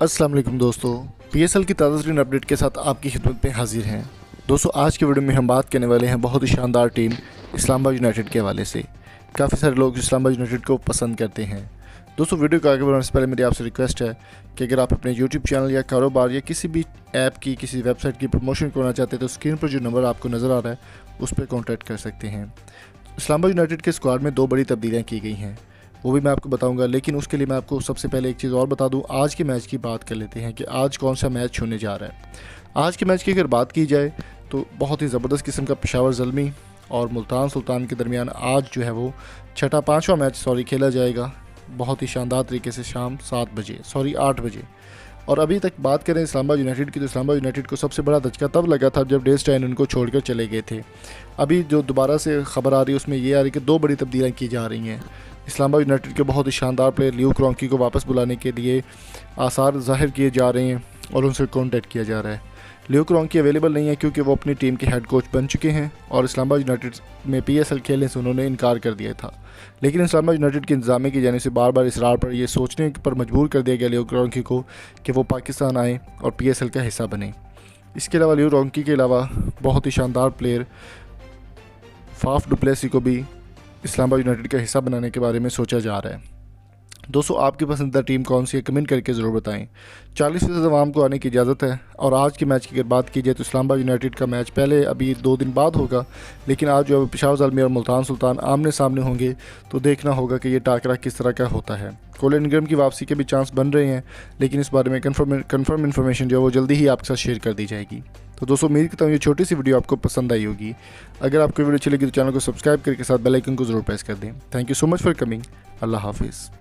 अस्सलाम वालेकुम दोस्तों, पीएसएल की ताज़ा तरीन अपडेट के साथ आपकी खिदमत में हाजिर हैं। दोस्तों, आज के वीडियो में हम बात करने वाले हैं बहुत ही शानदार टीम इस्लामाबाद यूनाइटेड के हवाले से। काफ़ी सारे लोग इस्लामाबाद यूनाइटेड को पसंद करते हैं। दोस्तों, वीडियो को आगे बढ़ाने से पहले मेरी आपसे रिक्वेस्ट है कि अगर आप अपने यूट्यूब चैनल या कारोबार या किसी भी ऐप की किसी वेबसाइट की प्रमोशन करना चाहते हैं तो स्क्रीन पर जो नंबर आपको नज़र आ रहा है उस पर कॉन्टैक्ट कर सकते हैं। इस्लामाबाद यूनाइटेड के स्क्वाड में 2 बड़ी तब्दीलियाँ की गई हैं, वो भी मैं आपको बताऊंगा। लेकिन उसके लिए मैं आपको सबसे पहले एक चीज़ और बता दूं। आज के मैच की बात कर लेते हैं कि आज कौन सा मैच होने जा रहा है। आज के मैच की अगर बात की जाए तो बहुत ही ज़बरदस्त किस्म का पेशावर ज़ल्मी और मुल्तान सुल्तान के दरमियान आज जो है वो पाँचवा मैच खेला जाएगा। बहुत ही शानदार तरीके से शाम 8 बजे। और अभी तक बात करें इस्लामाबाद यूनाइटेड की तो इस्लामाबाद यूनाइटेड को सबसे बड़ा धचका तब लगा था जब डेल स्टाइन उनको छोड़कर चले गए थे। अभी जो दोबारा से खबर आ रही है उसमें ये आ रही है कि 2 बड़ी तब्दीलियाँ की जा रही हैं। इस्लामाबाद यूनाइटेड के बहुत ही शानदार प्लेयर ल्यू क्रॉन्की को वापस बुलाने के लिए आसार ज़ाहिर किए जा रहे हैं और उनसे कॉन्टैक्ट किया जा रहा है। ल्यू क्रॉन्की अवेलेबल नहीं है क्योंकि वो अपनी टीम के हेड कोच बन चुके हैं और इस्लामाबाद यूनाइटेड में पीएसएल खेलने से उन्होंने इनकार कर दिया था। लेकिन इस्लामाबाद यूनाइटेड के इंतजामिया की जाने से बार बार इसरार पर यह सोचने पर मजबूर कर दिया गया ल्यू क्रॉन्की को कि वो पाकिस्तान आए और पीएसएल का हिस्सा बने। इसके अलावा ल्यू क्रॉन्की के अलावा बहुत ही शानदार प्लेयर फाफ डुप्लेसी को भी इस्लामाबाद यूनाइटेड का हिस्सा बनाने के बारे में सोचा जा रहा है। दोस्तों, आपकी पसंदीदा टीम कौन सी है कमेंट करके ज़रूर बताएं। 40% आवाम को आने की इजाज़त है। और आज के मैच की अगर बात की जाए तो इस्लामाबाद यूनाइटेड का मैच पहले अभी 2 दिन बाद होगा, लेकिन आज जो पेशावर ज़ल्मी और मुल्तान सुल्तान आमने सामने होंगे तो देखना होगा कि ये टाकरा किस तरह का होता है। कोलिन इंग्रम की वापसी के भी चांस बन रहे हैं, लेकिन इस बारे में कन्फर्म इन्फॉर्मेशन जो है वो जल्दी ही आपके साथ शेयर कर दी जाएगी। तो दोस्तों, उम्मीद करता हूँ ये छोटी सी वीडियो आपको पसंद आई होगी। अगर आपको वीडियो अच्छी लगी तो चैनल को सब्सक्राइब करके साथ बेल आइकन को ज़रूर प्रेस कर दें। Thank you so much for coming. Allah हाफिज़।